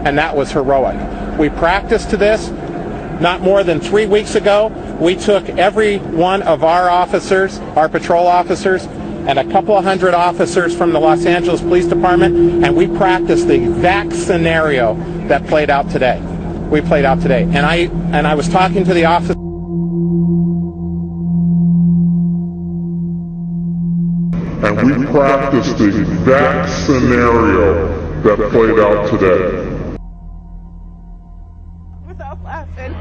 And that was heroic. We practiced to this. Not more than 3 weeks ago, we took every one of our officers, our patrol officers, and a couple of hundred officers from the Los Angeles Police Department, and we practiced the exact scenario that played out today. We played out today. And I was talking to the officer. And we practiced the exact scenario that played out today. Without laughing.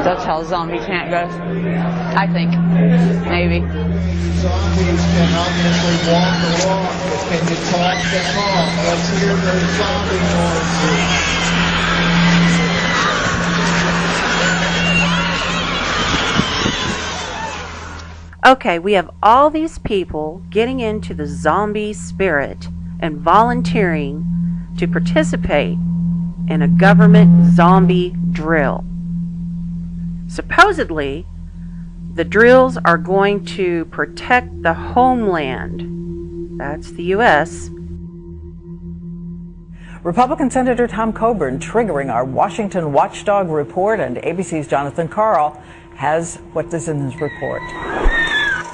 That's how zombie chant goes. I think. Maybe. Zombies can obviously walk the walk, but can you talk the talk? Let's hear those zombie noises. Okay, we have all these people getting into the zombie spirit and volunteering to participate in a government zombie drill. Supposedly, the drills are going to protect the homeland. That's the U.S. Republican Senator Tom Coburn triggering our Washington Watchdog report, and ABC's Jonathan Karl has what is in his report.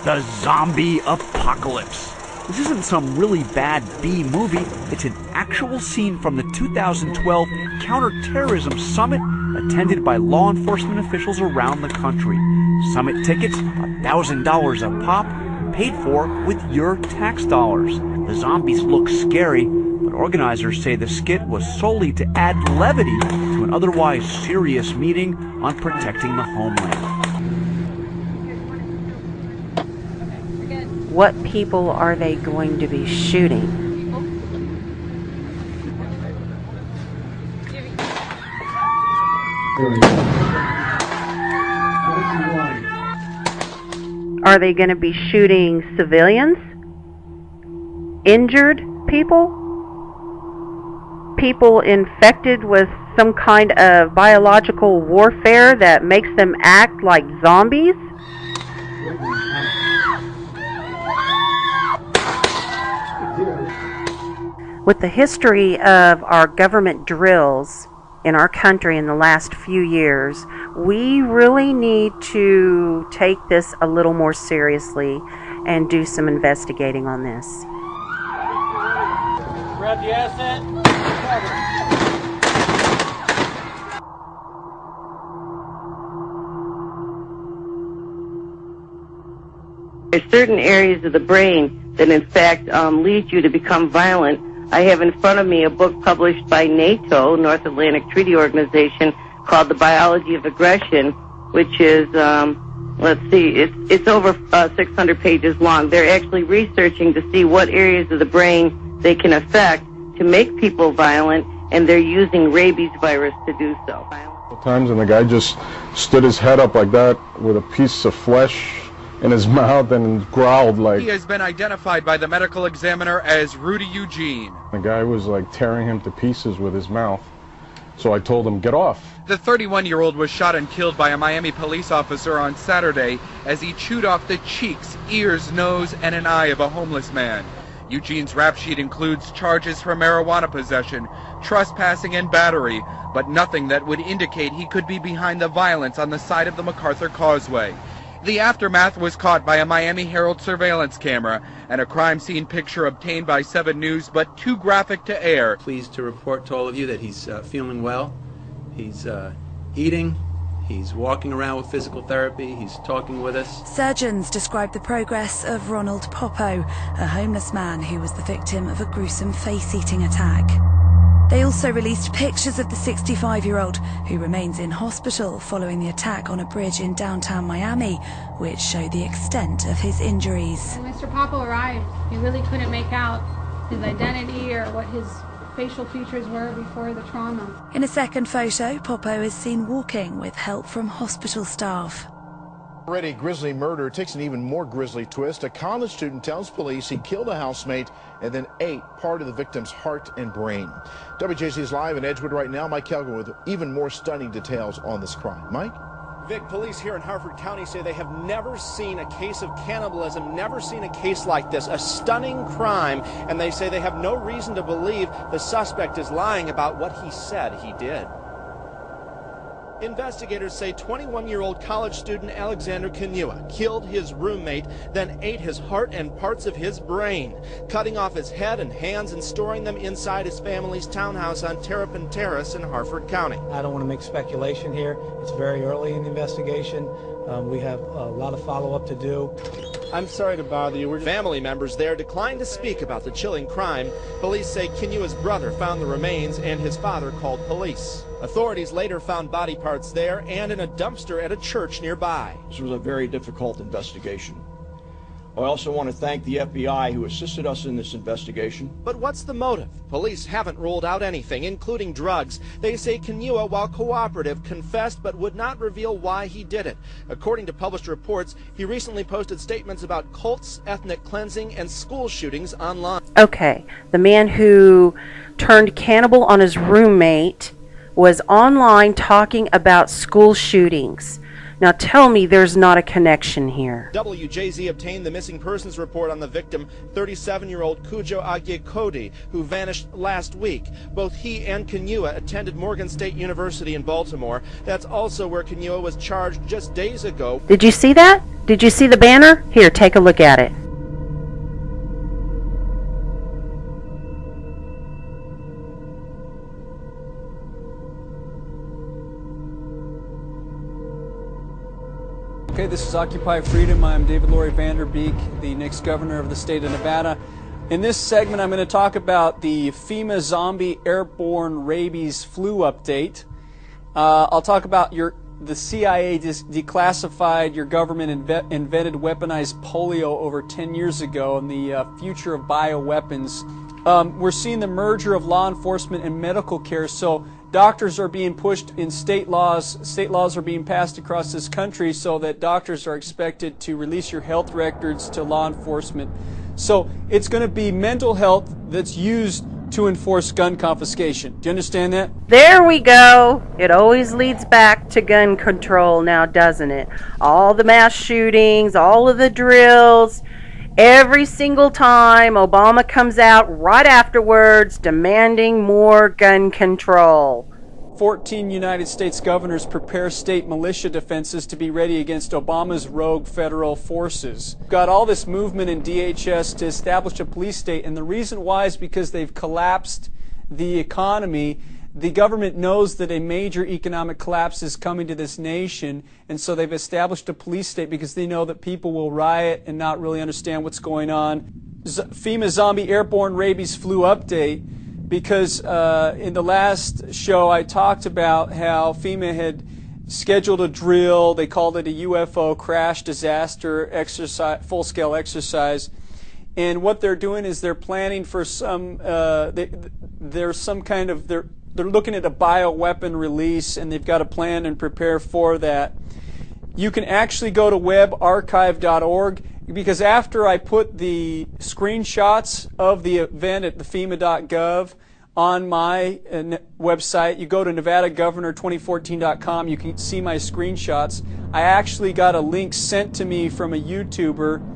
The zombie apocalypse. This isn't some really bad B movie. It's an actual scene from the 2012 Counterterrorism Summit attended by law enforcement officials around the country. Summit tickets, $1,000 a pop, paid for with your tax dollars. The zombies look scary, but organizers say the skit was solely to add levity to an otherwise serious meeting on protecting the homeland. What people are they going to be shooting? Are they going to be shooting civilians? Injured people? People infected with some kind of biological warfare that makes them act like zombies? With the history of our government drills in our country in the last few years, we really need to take this a little more seriously and do some investigating on this. Grab the asset. There's certain areas of the brain that in fact lead you to become violent. I have in front of me a book published by NATO, North Atlantic Treaty Organization, called The Biology of Aggression, which is, it's over 600 pages long. They're actually researching to see what areas of the brain they can affect to make people violent, and they're using rabies virus to do so. Times, and the guy just stood his head up like that with a piece of flesh in his mouth and growled like... He has been identified by the medical examiner as Rudy Eugene. The guy was like tearing him to pieces with his mouth. So I told him, get off. The 31-year-old was shot and killed by a Miami police officer on Saturday as he chewed off the cheeks, ears, nose, and an eye of a homeless man. Eugene's rap sheet includes charges for marijuana possession, trespassing, and battery, but nothing that would indicate he could be behind the violence on the side of the MacArthur Causeway. The aftermath was caught by a Miami Herald surveillance camera and a crime scene picture obtained by 7 News, but too graphic to air. Pleased to report to all of you that he's feeling well. He's eating, He's walking around with physical therapy. He's talking with us. Surgeons describe the progress of Ronald Popo, a homeless man who was the victim of a gruesome face-eating attack. They also released pictures of the 65-year-old who remains in hospital following the attack on a bridge in downtown Miami, which show the extent of his injuries. When Mr. Popo arrived, he really couldn't make out his identity or what his facial features were before the trauma. In a second photo, Popo is seen walking with help from hospital staff. Already, grisly murder takes an even more grisly twist. A college student tells police he killed a housemate and then ate part of the victim's heart and brain. WJZ is live in Edgewood right now. Mike Kelgan with even more stunning details on this crime. Mike? Vic, police here in Harford County say they have never seen a case of cannibalism, never seen a case like this, a stunning crime, and they say they have no reason to believe the suspect is lying about what he said he did. Investigators say 21-year-old college student Alexander Kanua killed his roommate, then ate his heart and parts of his brain, cutting off his head and hands and storing them inside his family's townhouse on Terrapin Terrace in Harford County. I don't want to make speculation here. It's very early in the investigation. We have a lot of follow-up to do. I'm sorry to bother you. Family members there declined to speak about the chilling crime. Police say Kanua's brother found the remains and his father called police. Authorities later found body parts there and in a dumpster at a church nearby. This was a very difficult investigation. I also want to thank the FBI who assisted us in this investigation. But what's the motive? Police haven't ruled out anything, including drugs. They say Kanua, while cooperative, confessed but would not reveal why he did it. According to published reports, he recently posted statements about cults, ethnic cleansing, and school shootings online. Okay, the man who turned cannibal on his roommate was online talking about school shootings. Now tell me there's not a connection here. WJZ obtained the missing persons report on the victim, 37-year-old Cujo Agyekodi, who vanished last week. Both he and Kanua attended Morgan State University in Baltimore. That's also where Kanua was charged just days ago. Did you see that? Did you see the banner? Here, take a look at it. Okay, this is Occupy Freedom. I'm David Laurie Vanderbeek, the next governor of the state of Nevada. In this segment, I'm going to talk about the FEMA zombie airborne rabies flu update. I'll talk about the CIA declassified your government invented weaponized polio over 10 years ago and the future of bioweapons. We're seeing the merger of law enforcement and medical care, so doctors are being pushed in state laws. State laws are being passed across this country so that doctors are expected to release your health records to law enforcement. So it's going to be mental health that's used to enforce gun confiscation. Do you understand that? There we go. It always leads back to gun control now, doesn't it? All the mass shootings, all of the drills. Every single time Obama comes out right afterwards demanding more gun control. 14 United States governors prepare state militia defenses to be ready against Obama's rogue federal forces. We've got all this movement in DHS to establish a police state, and the reason why is because they've collapsed the economy. The government knows that a major economic collapse is coming to this nation, and so they've established a police state because they know that people will riot and not really understand what's going on. FEMA zombie airborne rabies flu update, because in the last show I talked about how FEMA had scheduled a drill. They called it a UFO crash disaster exercise, full-scale exercise. And what they're doing is they're planning for some, there's some kind of, they're looking at a bioweapon release, and they've got to plan and prepare for that. You can actually go to webarchive.org, because after I put the screenshots of the event at the FEMA.gov on my website, you go to NevadaGovernor2014.com, you can see my screenshots. I actually got a link sent to me from a YouTuber,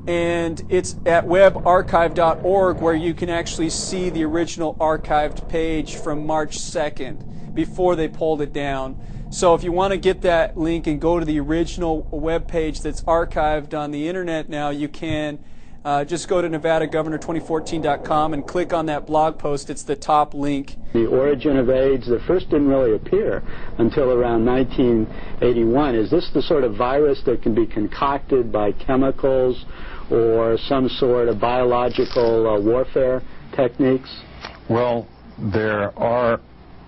and it's at webarchive.org, where you can actually see the original archived page from March 2nd before they pulled it down. So if you want to get that link and go to the original web page that's archived on the internet now, you can. Just go to NevadaGovernor2014.com and click on that blog post. It's the top link. The origin of AIDS, the first didn't really appear until around 1981. Is this the sort of virus that can be concocted by chemicals or some sort of biological warfare techniques? Well, there are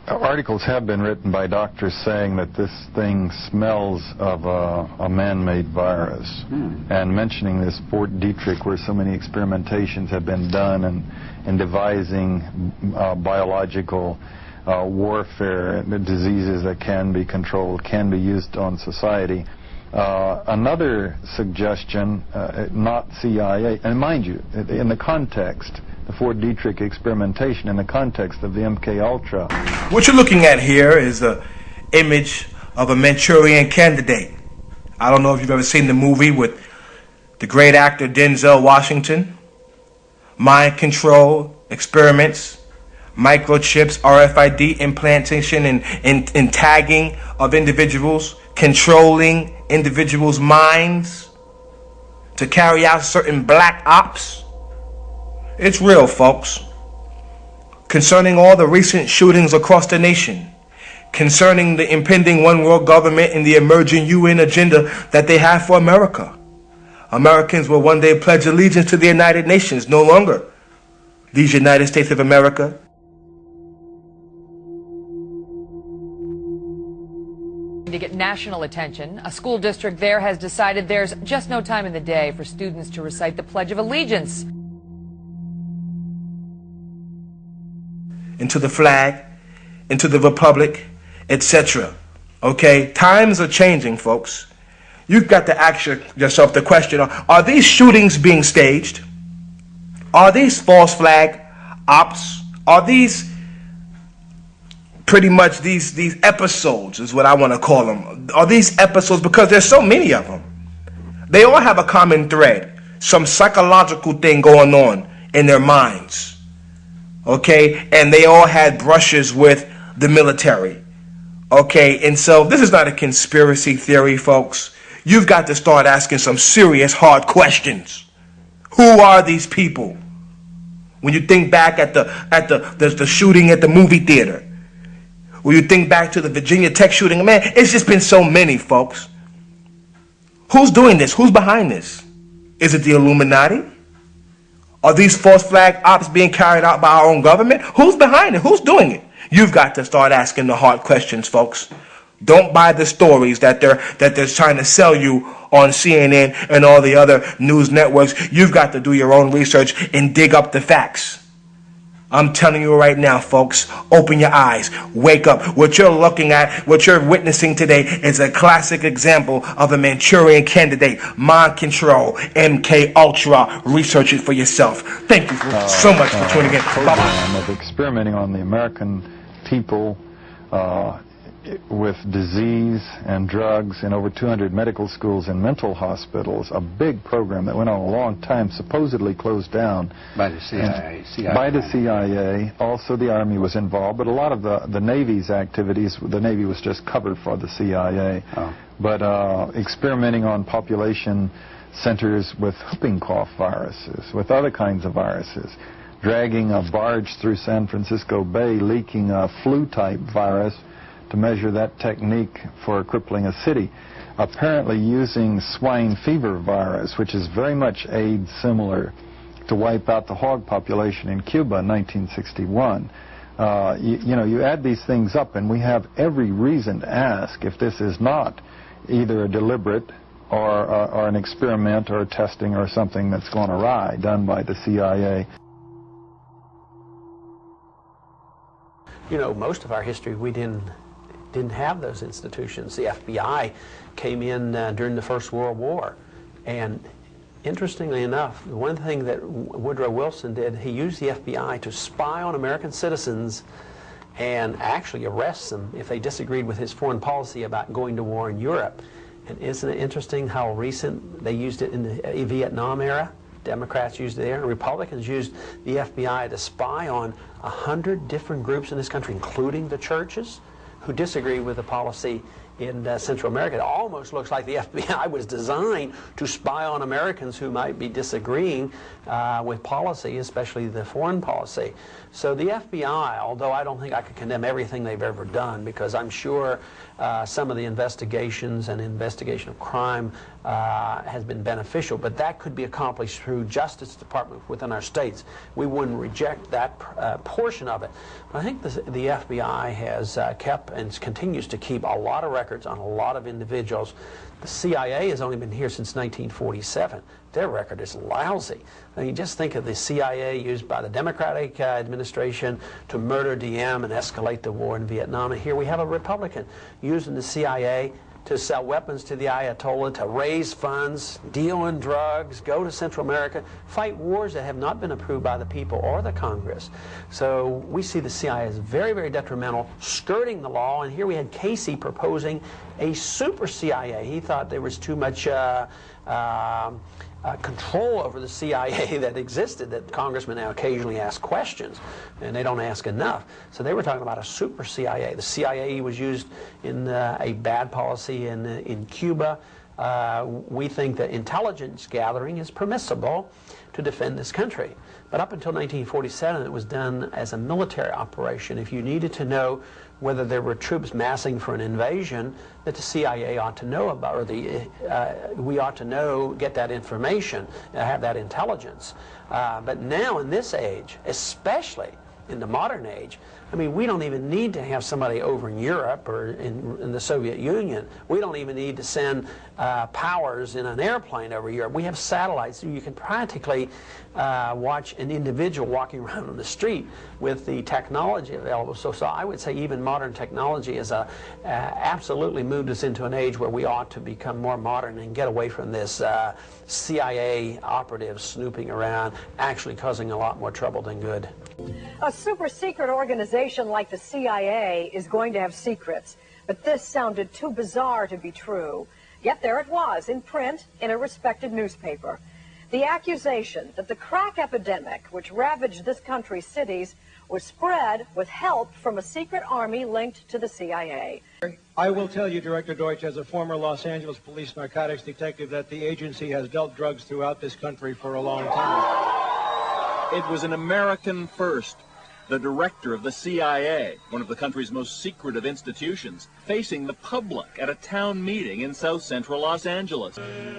articles have been written by doctors saying that this thing smells of a man-made virus, and mentioning this Fort Detrick, where so many experimentations have been done in devising biological warfare and diseases that can be controlled, can be used on society. Another suggestion, not CIA, and mind you, in the context, the Fort Detrick experimentation in the context of the MK Ultra. What you're looking at here is an image of a Manchurian Candidate. I don't know if you've ever seen the movie with the great actor Denzel Washington. Mind control experiments, microchips, RFID implantation and tagging of individuals, controlling individuals' minds to carry out certain black ops. It's real, folks. Concerning all the recent shootings across the nation, concerning the impending one world government and the emerging UN agenda that they have for America. Americans will one day pledge allegiance to the United Nations, no longer these United States of America. To get national attention, a school district there has decided there's just no time in the day for students to recite the Pledge of Allegiance. Into the flag, into the republic, etc. Okay? Times are changing, folks. You've got to ask yourself the question, are these shootings being staged? Are these false flag ops? Are these pretty much these episodes is what I want to call them? Are these episodes, because there's so many of them, they all have a common thread, some psychological thing going on in their minds. Okay, and they all had brushes with the military. Okay, and so this is not a conspiracy theory, folks. You've got to start asking some serious, hard questions. Who are these people? When you think back at the shooting at the movie theater, when you think back to the Virginia Tech shooting, man, it's just been so many, folks. Who's doing this? Who's behind this? Is it the Illuminati? Are these false flag ops being carried out by our own government? Who's behind it? Who's doing it? You've got to start asking the hard questions, folks. Don't buy the stories that they're trying to sell you on CNN and all the other news networks. You've got to do your own research and dig up the facts. I'm telling you right now, folks, open your eyes, wake up. What you're looking at, what you're witnessing today is a classic example of a Manchurian Candidate, mind control, MK Ultra. Research it for yourself. Thank you so much for tuning in. Bye-bye. Of experimenting on the American people with disease and drugs in over 200 medical schools and mental hospitals, a big program that went on a long time, supposedly closed down by the CIA. By the CIA. Also the Army was involved, but a lot of the Navy's activities, the Navy was just covered for the CIA. But experimenting on population centers with whooping cough viruses, with other kinds of viruses, dragging a barge through San Francisco Bay, leaking a flu-type virus to measure that technique for crippling a city. Apparently using swine fever virus, which is very much AIDS similar, to wipe out the hog population in Cuba in 1961. You add these things up, and we have every reason to ask if this is not either a deliberate or an experiment or a testing or something that's gone awry done by the CIA. You know, most of our history we didn't have those institutions. The FBI came in during the First World War, and interestingly enough, one thing that Woodrow Wilson did, he used the FBI to spy on American citizens and actually arrest them if they disagreed with his foreign policy about going to war in Europe. And isn't it interesting how recent they used it in the Vietnam era? Democrats used it there, and Republicans used the FBI to spy on 100 different groups in this country, including the churches, who disagree with the policy in Central America. It almost looks like the FBI was designed to spy on Americans who might be disagreeing with policy, especially the foreign policy. So the FBI, although I don't think I could condemn everything they've ever done, because I'm sure some of the investigations and investigation of crime has been beneficial, but that could be accomplished through Justice Department within our states. We wouldn't reject that portion of it. But I think the FBI has kept and continues to keep a lot of records on a lot of individuals. The CIA has only been here since 1947. Their record is lousy. I mean, just think of the CIA used by the Democratic administration to murder Diem and escalate the war in Vietnam. And here we have a Republican using the CIA to sell weapons to the Ayatollah, to raise funds, deal in drugs, go to Central America, fight wars that have not been approved by the people or the Congress. So we see the CIA as very, very detrimental, skirting the law. And here we had Casey proposing a super CIA. He thought there was too much control over the CIA that existed, that congressmen now occasionally ask questions, and they don't ask enough. So they were talking about a super CIA. The CIA was used in a bad policy in Cuba. We think that intelligence gathering is permissible to defend this country. But up until 1947, it was done as a military operation. If you needed to know whether there were troops massing for an invasion, that the CIA ought to know about, or we ought to know, get that information, have that intelligence. But now in this age, especially in the modern age, I mean, we don't even need to have somebody over in Europe or in the Soviet Union. We don't even need to send powers in an airplane over Europe. We have satellites, so you can practically watch an individual walking around on the street with the technology available. So I would say even modern technology has absolutely moved us into an age where we ought to become more modern and get away from this CIA operative snooping around, actually causing a lot more trouble than good. A super secret organization like the CIA is going to have secrets, but this sounded too bizarre to be true. Yet there it was, in print, in a respected newspaper. The accusation that the crack epidemic, which ravaged this country's cities, was spread with help from a secret army linked to the CIA. I will tell you, Director Deutsch, as a former Los Angeles police narcotics detective, that the agency has dealt drugs throughout this country for a long time. It was an American first. The director of the CIA, one of the country's most secretive institutions, facing the public at a town meeting in south central Los Angeles.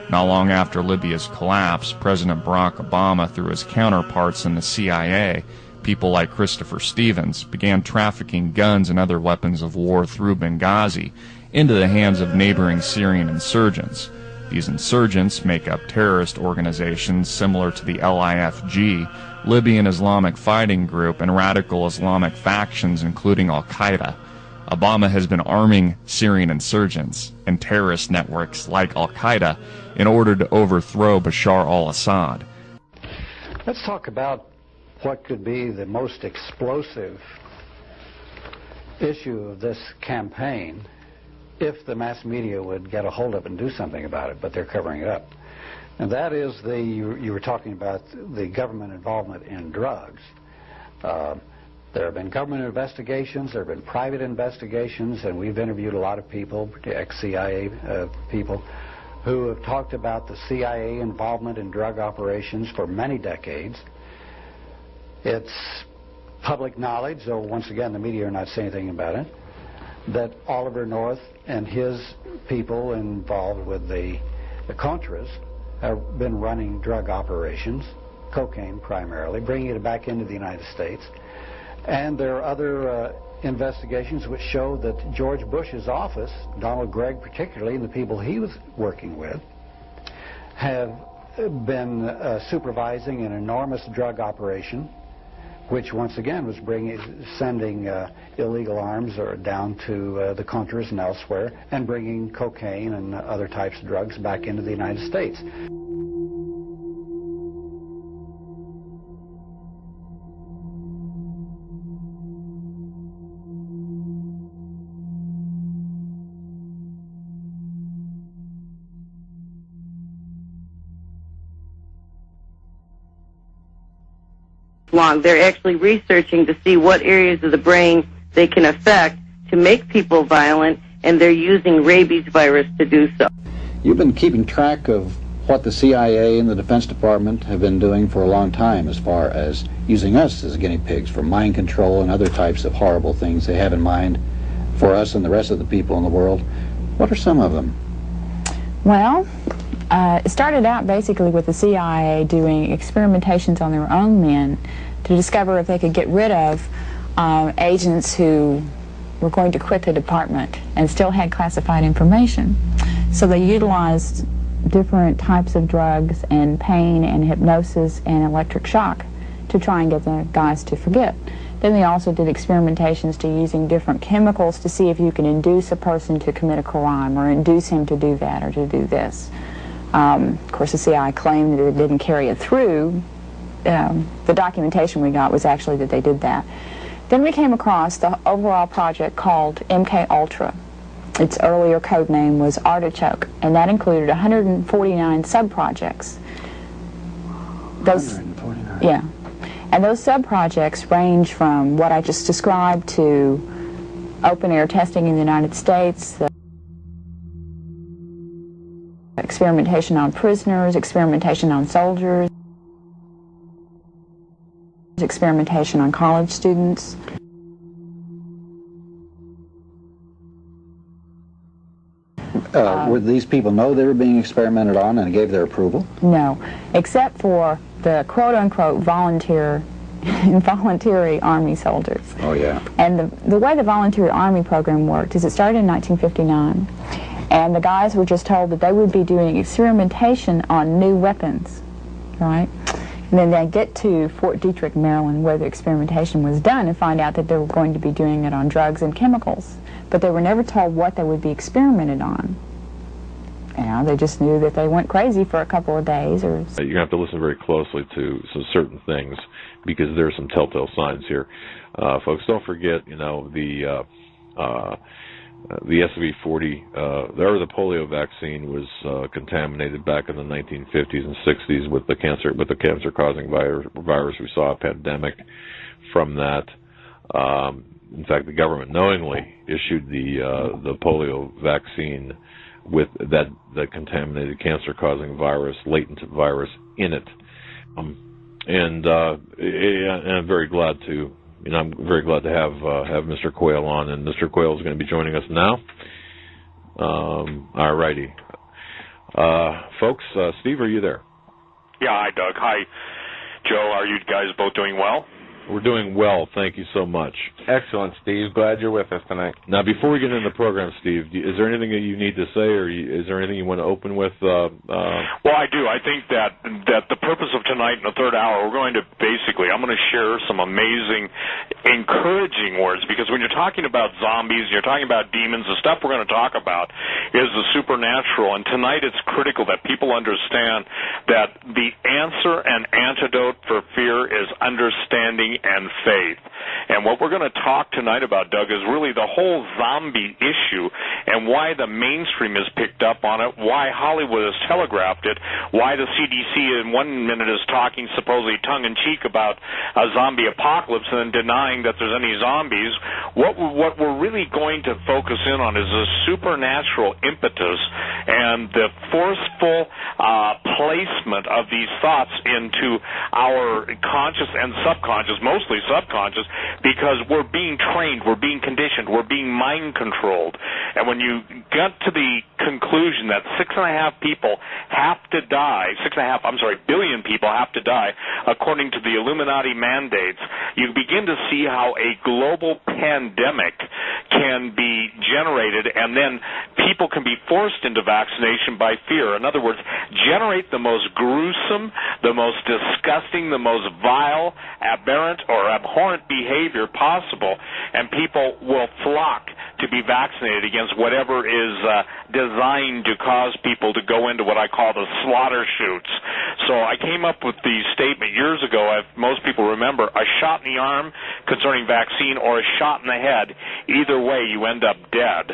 Not long after Libya's collapse, President Barack Obama, through his counterparts in the CIA, people like Christopher Stevens, began trafficking guns and other weapons of war through Benghazi into the hands of neighboring Syrian insurgents. These insurgents make up terrorist organizations similar to the LIFG, Libyan Islamic Fighting Group, and radical Islamic factions including Al-Qaeda. Obama has been arming Syrian insurgents and terrorist networks like Al-Qaeda in order to overthrow Bashar al-Assad. Let's talk about what could be the most explosive issue of this campaign if the mass media would get a hold of it and do something about it, but they're covering it up. And that is you were talking about the government involvement in drugs. There have been government investigations, there have been private investigations, and we've interviewed a lot of people, ex-CIA people, who have talked about the CIA involvement in drug operations for many decades. It's public knowledge, though once again the media are not saying anything about it, that Oliver North and his people involved with the Contras have been running drug operations, cocaine primarily, bringing it back into the United States. And there are other investigations which show that George Bush's office, Donald Gregg particularly, and the people he was working with, have been supervising an enormous drug operation, which once again was sending illegal arms down to the Contras and elsewhere, and bringing cocaine and other types of drugs back into the United States. Long. They're actually researching to see what areas of the brain they can affect to make people violent and they're using rabies virus to do so. You've been keeping track of what the CIA and the Defense Department have been doing for a long time as far as using us as guinea pigs for mind control and other types of horrible things they have in mind for us and the rest of the people in the world. What are some of them? Well, it started out basically with the CIA doing experimentations on their own men to discover if they could get rid of agents who were going to quit the department and still had classified information. So they utilized different types of drugs and pain and hypnosis and electric shock to try and get the guys to forget. Then they also did experimentations to using different chemicals to see if you can induce a person to commit a crime or induce him to do that or to do this. Of course, the CIA claimed that it didn't carry it through. The documentation we got was actually that they did that. Then we came across the overall project called MK Ultra. Its earlier code name was Artichoke, and that included 149 sub-projects. 149. Yeah. And those sub-projects range from what I just described to open-air testing in the United States, the experimentation on prisoners, experimentation on soldiers, experimentation on college students. Would these people know they were being experimented on and gave their approval? No, except for the quote-unquote voluntary Army soldiers. Oh, yeah. And the way the voluntary Army program worked is it started in 1959, and the guys were just told that they would be doing experimentation on new weapons, right? And then they get to Fort Detrick, Maryland, where the experimentation was done, and find out that they were going to be doing it on drugs and chemicals. But they were never told what they would be experimented on. You know, they just knew that they went crazy for a couple of days. Or you're going to have to listen very closely to some certain things because there are some telltale signs here. Folks, don't forget, you know, the SV40, or the polio vaccine was contaminated back in the 1950s and 60s with the cancer-causing virus. We saw a pandemic from that. In fact, the government knowingly issued the polio vaccine with the contaminated cancer-causing virus, latent virus in it. And I'm very glad to. I'm very glad to have Mr. Quayle on, and Mr. Quayle is going to be joining us now. All righty. Folks, Steve, are you there? Yeah, hi, Doug. Hi, Joe. Are you guys both doing well? We're doing well. Thank you so much. Excellent, Steve. Glad you're with us tonight. Now, before we get into the program, Steve, is there anything that you need to say, or is there anything you want to open with? Well, I do. I think that the purpose of tonight in the third hour, I'm going to share some amazing, encouraging words, because when you're talking about zombies, you're talking about demons, the stuff we're going to talk about is the supernatural, and tonight it's critical that people understand that the answer and antidote for fear is understanding and faith. And what we're going to talk tonight about, Doug, is really the whole zombie issue and why the mainstream has picked up on it, why Hollywood has telegraphed it, why the CDC in 1 minute is talking supposedly tongue-in-cheek about a zombie apocalypse and then denying that there's any zombies. What we're really going to focus in on is the supernatural impetus and the forceful placement of these thoughts into our conscious and subconscious, mostly subconscious, because we're being trained, we're being conditioned, we're being mind controlled. And when you get to the conclusion that 6.5 people have to die, 6.5 billion people have to die according to the Illuminati mandates, you begin to see how a global pandemic can be generated, and then people can be forced into vaccination by fear. In other words, generate the most gruesome, the most disgusting, the most vile, aberrant, or abhorrent behavior possible, and people will flock to be vaccinated against whatever is designed to cause people to go into what I call the slaughter chutes. So I came up with the statement years ago, if most people remember, a shot in the arm concerning vaccine or a shot in the head, either way you end up dead.